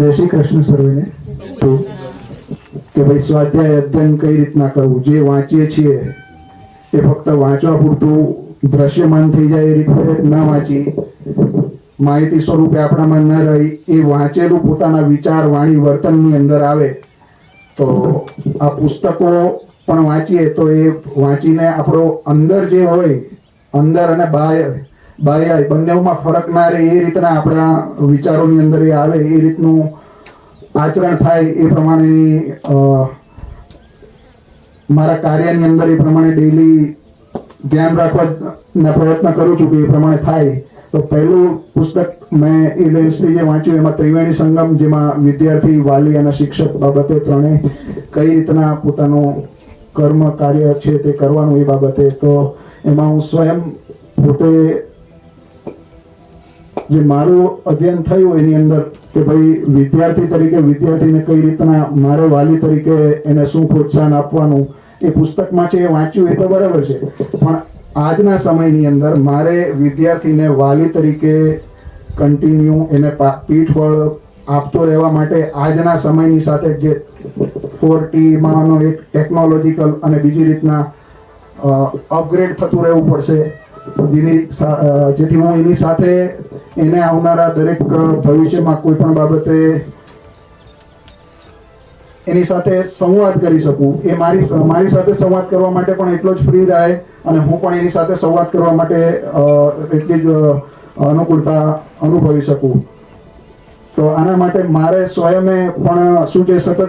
જય શ્રી કૃષ્ણ સર્વેને. તો કે ભાઈ સ્વાધ્યાય અધ્યયન કઈ રીતના કરવું, જે વાંચીએ છીએ એ ફક્ત વાંચવા પૂરતું દ્રશ્યમાન થઈ જાય એ રીતે ના વાંચી, માહિતી સ્વરૂપે આપણામાં ન રહી, એ વાંચેલું પોતાના વિચાર વાણી વર્તનની અંદર આવે તો આ પુસ્તકો પણ વાંચીએ તો એ વાંચીને આપણો અંદર જે હોય, અંદર અને બાહ્ય બંનેમાં ફરક ના રહે એ રીતના આપણા વિચારોની અંદર એ આવે, એ રીતનું આચરણ થાય એ પ્રમાણેની મારા કાર્યની અંદર એ પ્રમાણે ડેઈલી ધ્યાન રાખવાના પ્રયત્ન કરું છું કે એ પ્રમાણે થાય. તો પહેલું પુસ્તક મેં એ લેન્સથી જે વાંચ્યું એમાં ત્રિવેણી સંગમ, જેમાં વિદ્યાર્થી, વાલી અને શિક્ષક બાબતે ત્રણેય કઈ રીતના પોતાનું કર્મ કાર્ય છે તે કરવાનું એ બાબતે. તો એમાં હું સ્વયં પોતે જે મારું અધ્યયન થયું એની અંદર કે ભાઈ વિદ્યાર્થી તરીકે વિદ્યાર્થીને કઈ રીતના, મારે વાલી તરીકે એને શું પ્રોત્સાહન આપવાનું એ પુસ્તકમાં છે, એ વાંચ્યું એ તો બરાબર છે, પણ આજના સમયની અંદર મારે વિદ્યાર્થીને વાલી તરીકે કન્ટિન્યુ એને પીઠબળ આપતો રહેવા માટે આજના સમયની સાથે જે 4Tમાંનો એક ટેકનોલોજીકલ અને બીજી રીતના અપગ્રેડ થતું રહેવું પડશે, જેથી હું એની સાથે એને આવનારા દરેક ભવિષ્યમાં કોઈ પણ બાબતે એની સાથે સંવાદ કરી શકું. એ મારી સાથે સંવાદ કરવા માટે પણ એટલો જ ફ્રી રહે અને હું પણ એની સાથે સંવાદ કરવા માટે એટલી જ અનુકૂળતા અનુભવી શકું. તો આના માટે મારે સ્વયં પણ શું છે, સતત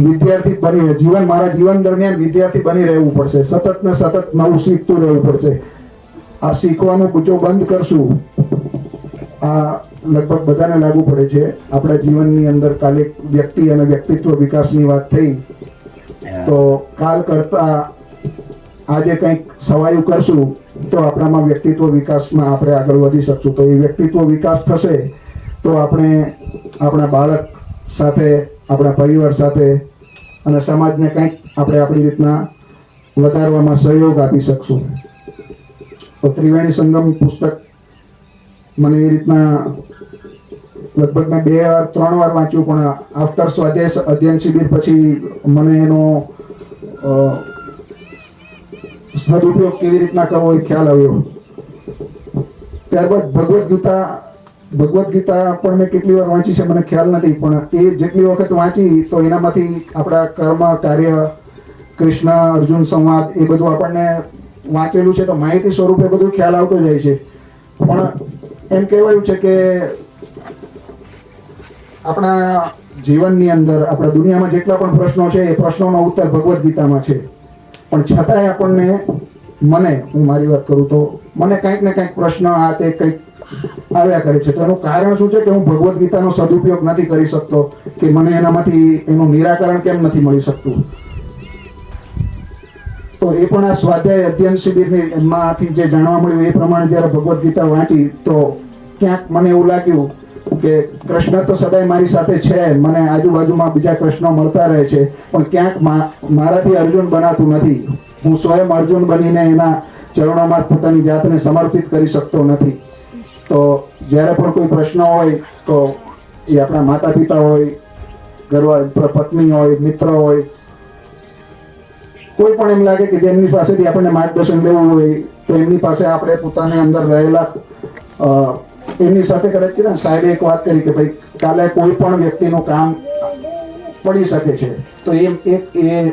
વિદ્યાર્થી બની જીવન, મારા જીવન દરમિયાન વિદ્યાર્થી બની રહેવું પડશે, સતત ને સતત નવું શીખતું રહેવું પડશે. આ શીખવાનું જો બંધ કરશું, આ લગભગ બધાને લાગુ પડે છે આપણા જીવનની અંદર. કાલે વ્યક્તિ અને વ્યક્તિત્વ વિકાસની વાત થઈ તો કાલ કરતા આજે કંઈક સવાયું કરશું તો આપણામાં વ્યક્તિત્વ વિકાસમાં આપણે આગળ વધી શકશું. તો એ વ્યક્તિત્વ વિકાસ થશે તો આપણે આપણા બાળક સાથે, આપણા પરિવાર સાથે અને સમાજને કંઈક આપણે આપણી રીતના વધારવામાં સહયોગ આપી શકશું. તો ત્રિવેણી સંગમ પુસ્તક મને એ રીતના લગભગ મેં 2-3 વાર વાંચ્યું, પણ આફ્ટર સ્વાધ્યાય અધ્યયન શિબિર પછી મને એનો સદુપયોગ કેવી રીતના કરવો એ ખ્યાલ આવ્યો. ત્યારબાદ ભગવદ્ ગીતા પણ મેં કેટલી વાર વાંચી છે મને ખ્યાલ નથી, પણ એ જેટલી વખત વાંચી તો એનામાંથી આપણા કર્મ કાર્ય, કૃષ્ણ અર્જુન સંવાદ એ બધું આપણને વાંચેલું છે તો માહિતી સ્વરૂપે બધું ખ્યાલ આવતો જાય છે. પણ એમ કહેવાયું છે કે આપણા જીવનની અંદર, આપણા દુનિયામાં જેટલા પણ પ્રશ્નો છે એ પ્રશ્નોનો ઉત્તર ભગવદ્ ગીતામાં છે, પણ છતાંય આપણને, હું મારી વાત કરું તો મને કંઈક ને કંઈક પ્રશ્ન આ તે કંઈક આવ્યા કરે છે. તો એનું કારણ શું છે કે હું ભગવદ્ ગીતાનો સદુપયોગ નથી કરી શકતો, કે મને એનામાંથી એનું નિરાકરણ કેમ નથી મળી શકતું. તો એ પણ આ સ્વાધ્યાય અધ્યયન શિબિરની એમાંથી જે જાણવા મળ્યું એ પ્રમાણે જ્યારે ભગવદ્ ગીતા વાંચી તો ક્યાંક મને એવું લાગ્યું કે કૃષ્ણ તો સદાય મારી સાથે છે, મને આજુબાજુમાં બીજા કૃષ્ણો મળતા રહે છે, પણ ક્યાંક મારાથી અર્જુન બનાતું નથી. હું સ્વયં અર્જુન બનીને એના ચરણોમાં પોતાની જાતને સમર્પિત કરી શકતો નથી. તો જ્યારે પણ કોઈ પ્રશ્ન હોય તો એ આપણા માતા પિતા હોય, પત્ની હોય, મિત્ર હોય, કોઈ પણ એમ લાગે કે જેમની પાસેથી આપણને માર્ગદર્શન લેવું હોય તો એમની પાસે આપણે પોતાની અંદર રહેલા એમની સાથે કદાચ કીધા સાહેબે એક વાત કરી કે ભાઈ કાલે કોઈ પણ વ્યક્તિનું કામ પડી શકે છે, તો એ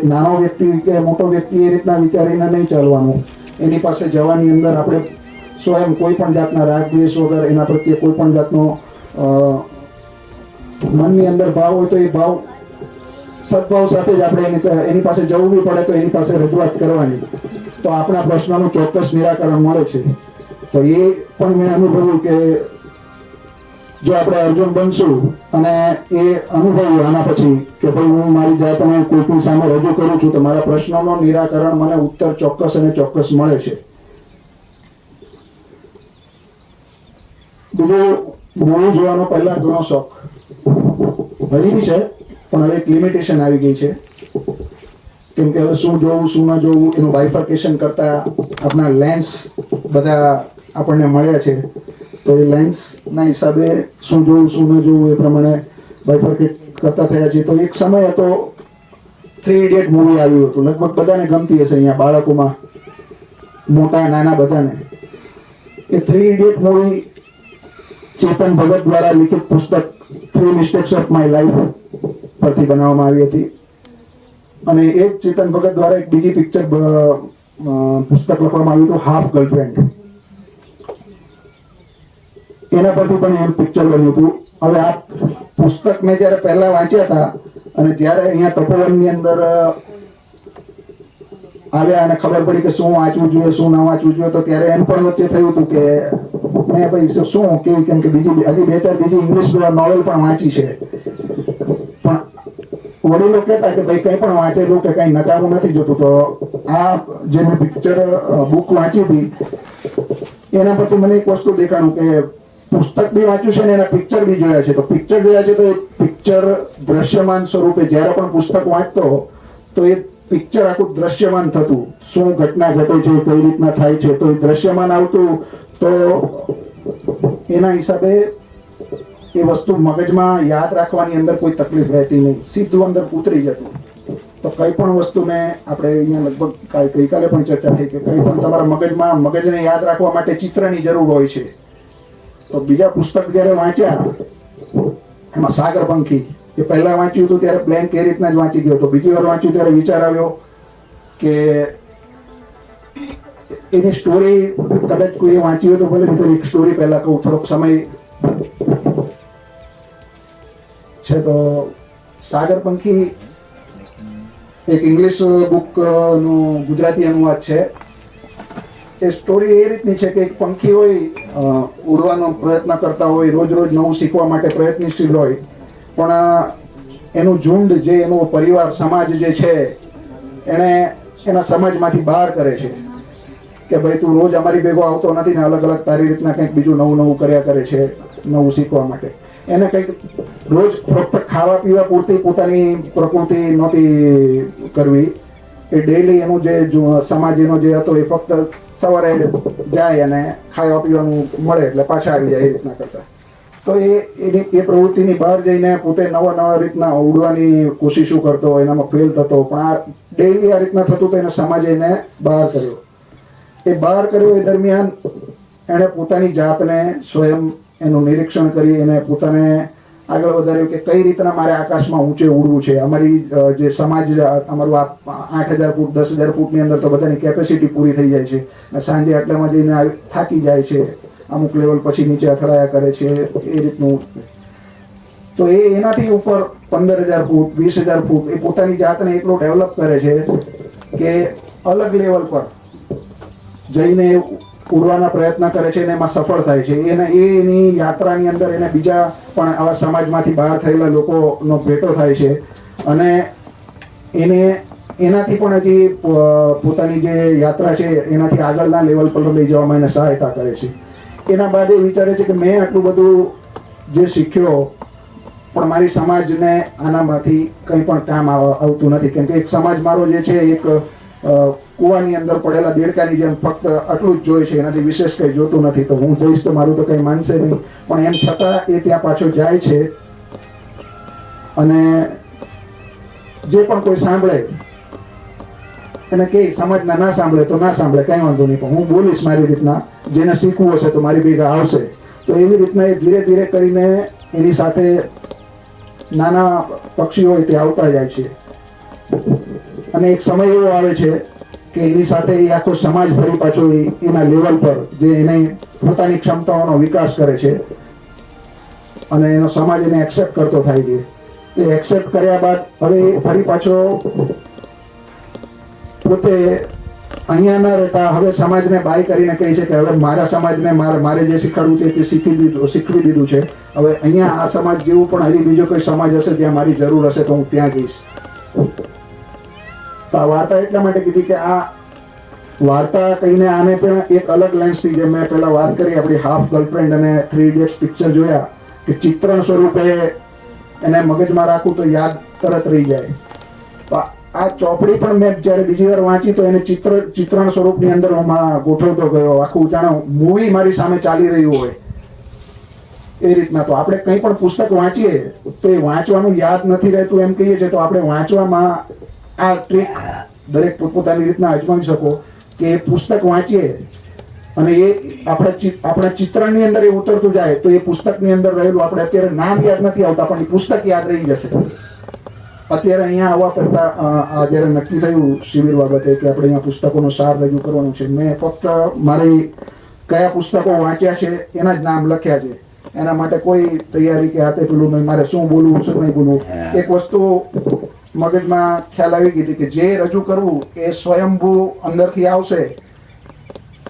નાનો વ્યક્તિ કે મોટો વ્યક્તિ એ રીતના વિચારીને નહીં ચાલવાનું. એની પાસે જવાની અંદર આપણે સ્વયં કોઈ પણ જાતના રાગ દ્વેષ વગર, એના પ્રત્યે કોઈ પણ જાતનો મનની અંદર ભાવ હોય તો એ ભાવ સદભાવ સાથે જ આપણે એની પાસે જવું બી પડે તો એની પાસે રજૂઆત કરવાની, તો આપણા પ્રશ્નનું ચોક્કસ નિરાકરણ મળે છે. તો એ પણ મેં અનુભવ્યું કે જો આપણે અર્જુન બનશું અને એ અનુભવ્યું આના પછી કે ભાઈ હું મારી જાતને કોઈકની સામે રજૂ કરું છું તો મારા પ્રશ્નોનું નિરાકરણ, મને ઉત્તર ચોક્કસ અને ચોક્કસ મળે છે. બીજું, મૂવી જોવાનો પહેલા ઘણો શોખ હજી બી છે, પણ હવે એક લિમિટેશન આવી ગઈ છે, કેમ કે હવે શું જોવું શું ન જોવું એનું બાયફર્કેશન કરતા આપણા લેન્સ બધા આપણને મળ્યા છે, તો એ લેન્સના હિસાબે શું જોવું શું ન જોવું એ પ્રમાણે બાયફર્કેટ કરતા થયા છીએ. તો એક સમય હતો, થ્રી ઇડિયટ મૂવી આવ્યું હતું, લગભગ બધાને ગમતી હશે અહીંયા બાળકોમાં, મોટા નાના બધાને. એ થ્રી ઇડિયટ મૂવી ચેતન ભગત દ્વારા લિખિત પુસ્તક 3 મિસ્ટેક્સ ઓફ માય લાઈફ પરથી બનાવવામાં આવી હતી. અને એ જ ચેતન ભગત દ્વારા એક બીજી પિક્ચર પુસ્તક લખવામાં આવ્યું હતું, હાફ ગર્લફ્રેન્ડ. એના પરથી પણ એમ પિક્ચર બન્યું હતું. હવે આ પુસ્તક મેં જ્યારે પહેલા વાંચ્યા હતા અને જ્યારે અહીંયા તપોવનની અંદર આવ્યા અને ખબર પડી કે શું વાંચવું જોઈએ શું ના વાંચવું જોઈએ, તો ત્યારે એમ પણ વચ્ચે થયું હતું કે મેં ભાઈ શું કેવી, કેમ કે બીજી હજી 2-4 બીજી ઇંગ્લિશ નોવેલ પણ વાંચી છે. પણ વડીલો કહેતા કે ભાઈ કંઈ પણ વાંચેલું કે કંઈ નકામું નથી જોતું. તો આ જે મેં પિક્ચર બુક વાંચી હતી એના પરથી મને એક વસ્તુ દેખાણું કે પુસ્તક બી વાંચ્યું છે ને એના પિક્ચર બી જોયા છે. તો પિક્ચર જોયા છે તો એ પિક્ચર દ્રશ્યમાન સ્વરૂપે જ્યારે પણ પુસ્તક વાંચતો તો એ પિક્ચર આખું દ્રશ્યમાન થતું, શું ઘટના ઘટે છે, કઈ રીતના થાય છે, તો એ દ્રશ્યમાન આવતું. તો એના હિસાબે એ વસ્તુ મગજમાં યાદ રાખવાની અંદર કોઈ તકલીફ રહેતી નહીં, સીધું અંદર ઉતરી જતું. તો કઈ પણ વસ્તુ મેં આપણે અહીંયા લગભગ ગઈકાલે પણ ચર્ચા થઈ કે કંઈ પણ તમારા મગજમાં, મગજને યાદ રાખવા માટે ચિત્રની જરૂર હોય છે. તો બીજા પુસ્તક જ્યારે વાંચ્યા એમાં સાગરપંખી, એ પહેલા વાંચ્યું હતું ત્યારે પ્લેન એ રીતના જ વાંચી ગયો હતો. બીજી વાર વાંચ્યું ત્યારે વિચાર આવ્યો કે એની સ્ટોરી કદાચ કોઈ વાંચી હોય તો ભલે, તો એક સ્ટોરી પહેલા કહું, થોડોક સમય છે. તો સાગરપંખી એક ઇંગ્લિશ બુકનું ગુજરાતી અનુવાદ છે. એ સ્ટોરી એ રીતની છે કે એક પંખી હોય, ઉડવાનો પ્રયત્ન કરતા હોય, રોજ રોજ નવું શીખવા માટે પ્રયત્નશીલ હોય, પણ એનું ઝુંડ, જે એનો પરિવાર, સમાજ જે છે, એને એના સમાજમાંથી બહાર કરે છે કે ભાઈ તું રોજ અમારી ભેગો આવતો નથી ને અલગ અલગ તારી રીતના કંઈક બીજું નવું નવું કર્યા કરે છે નવું શીખવા માટે. એને કંઈક રોજ ફક્ત ખાવા પીવા પૂરતી પોતાની પ્રકૃતિ નહોતી કરવી. એ ડેઈલી એનું જે સમાજ એનો જે હતો એ ફક્ત સવારે જાય અને ખાવા પીવાનું મળે એટલે પાછા આવી જાય એ રીતના કરતા. તો એ પ્રવૃત્તિની બહાર જઈને પોતે નવા રીતના ઉડવાની કોશિશો કરતો, એનામાં ફેલ થતો, પણ આ ડેઈલી આ રીતના થતું તો એને સમાજે એને બહાર કર્યો. એ બહાર કર્યો એ દરમિયાન એણે પોતાની જાતને સ્વયં એનું નિરીક્ષણ કરી એને પોતાને આગળ વધાર્યું કે કઈ રીતના મારે આકાશમાં ઊંચે ઉડવું છે. અમારી જે સમાજ, અમારું આ 8,000 ફૂટ 10,000 ફૂટની અંદર તો બધાની કેપેસિટી પૂરી થઈ જાય છે અને સાંજે આટલામાં જઈને થાકી જાય છે, અમુક લેવલ પછી નીચે અથડાયા કરે છે, એ રીતનું. તો એ એનાથી ઉપર 15,000 ફૂટ 20,000 ફૂટ એ પોતાની જાતને એટલો ડેવલપ કરે છે કે અલગ લેવલ પર જઈને ઉડવાના પ્રયત્ન કરે છે અને એમાં સફળ થાય છે. એની યાત્રાની અંદર એને બીજા પણ આવા સમાજમાંથી બહાર થયેલા લોકોનો ભેટો થાય છે અને એનાથી પણ હજી પોતાની જે યાત્રા છે એનાથી આગળના લેવલ પર લઈ જવામાં એને સહાયતા કરે છે. એના બાદ એ વિચારે છે કે મેં આટલું બધું જે શીખ્યો પણ મારી સમાજને આનામાંથી કંઈ પણ કામ આવતું નથી, કેમ કે એક સમાજ મારો જે છે એક કૂવાની અંદર પડેલા દેડકાની જેમ ફક્ત આટલું જ જોઈ છે, એનાથી વિશેષ કંઈ જોતું નથી. તો હું જઈશ તો મારું તો કંઈ માનશે નહીં, પણ એમ છતાં એ ત્યાં પાછો જાય છે અને જે પણ કોઈ સાંભળે એને કે સમાજના ના સાંભળે તો ના સાંભળે, કંઈ વાંધો નહીં, પણ હું બોલીશ મારી રીતના, જેને શીખવું હશે તો મારી ભેગા આવશે. તો એવી રીતના એ ધીરે ધીરે કરીને એની સાથે નાના પક્ષીઓ હોય તે આવતા જાય છે અને એક સમય એવો આવે છે કે એની સાથે એ આખો સમાજ ફરી પાછો એના લેવલ પર જે એને પોતાની ક્ષમતાઓનો વિકાસ કરે છે અને એનો સમાજ એને એક્સેપ્ટ કરતો થાય છે. એ એક્સેપ્ટ કર્યા બાદ હવે ફરી પાછો પોતે અહીંયા ન રહેતા હવે સમાજને બાય કરીને કહે છે કે હવે મારા સમાજને મારે જે શીખવાડવું છે તે શીખવી દીધું છે. હવે અહીંયા આ સમાજ જેવું પણ હજી બીજો કોઈ સમાજ હશે જ્યાં મારી જરૂર હશે તો હું ત્યાં જઈશ. તો આ વાર્તા એટલા માટે કીધી કે આ વાર્તા કહીને આને પણ એક અલગ લેન્સથી, જે મેં પહેલા વાત કરી આપણી હાફ ગર્લફ્રેન્ડ અને 3 ઇડિયટ્સ પિક્ચર જોયા, કે ચિત્રણ સ્વરૂપે એને મગજમાં રાખું તો યાદ તરત રહી જાય. તો આ ચોપડી પણ મેં જ્યારે બીજી વાર વાંચી તો એને ચિત્રણ સ્વરૂપની અંદર હું ગોઠવતો ગયો. આખું જાણે મૂવી મારી સામે ચાલી રહ્યું હોય એ રીતના તો આપણે કંઈ પણ પુસ્તક વાંચીએ તો એ વાંચવાનું યાદ નથી રહેતું એમ કહીએ છીએ તો આપણે વાંચવામાં આ ટ્રીક દરેક પોતપોતાની રીતના અજમાવી શકો કે એ પુસ્તક વાંચીએ અને એ આપણા ચિત્રની અંદર એ ઉતરતું જાય તો એ પુસ્તકની અંદર રહેલું આપણે અત્યારે નામ યાદ નથી આવતા પણ એ પુસ્તક યાદ રહી જશે. અત્યારે અહીંયા આવવા કરતા જ્યારે નક્કી થયું શિબિર બાબતે કે આપણે અહીંયા પુસ્તકોનો સાર રજૂ કરવાનો છે, મેં ફક્ત મારી કયા પુસ્તકો વાંચ્યા છે એના જ નામ લખ્યા છે. એના માટે કોઈ તૈયારી કે હાથે પેલું નહીં, મારે શું બોલવું શું નહીં બોલવું. એક વસ્તુ મગજમાં ખ્યાલ આવી ગઈ હતી કે જે રજૂ કરવું એ સ્વયંભૂ અંદરથી આવશે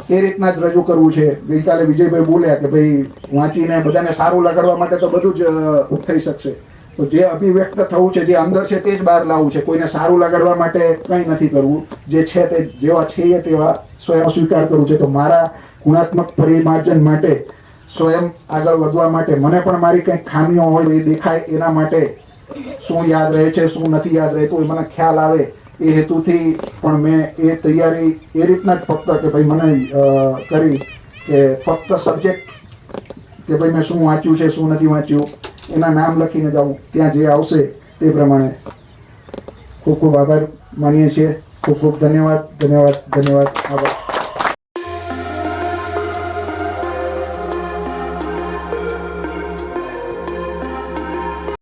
એ રીતના જ રજૂ કરવું છે. ગઈકાલે વિજયભાઈ બોલ્યા કે ભાઈ વાંચીને બધાને સારું લગાડવા માટે તો બધું જ થઈ શકશે, તો જે અભિવ્યક્ત થવું છે, જે અંદર છે તે જ બહાર લાવવું છે. કોઈને સારું લગાડવા માટે કંઈ નથી કરવું, જે છે તે જેવા છે તેવા સ્વયં સ્વીકાર કરવું છે. તો મારા ગુણાત્મક પરિમાર્જન માટે, સ્વયં આગળ વધવા માટે, મને પણ મારી કંઈક ખામીઓ હોય એ દેખાય એના માટે, શું યાદ રહે છે શું નથી યાદ રહેતું એ મને ખ્યાલ આવે એ હેતુથી પણ મેં એ તૈયારી એ રીતના જ ફક્ત કે ભાઈ મને કરી કે ફક્ત સબ્જેક્ટ કે ભાઈ મેં શું વાંચ્યું છે શું નથી વાંચ્યું એના નામ લખીને જાઉં, ત્યાં જે આવશે તે પ્રમાણે. ખૂબ ખૂબ આભાર માનીએ છીએ. ખૂબ ખૂબ ધન્યવાદ. આભાર.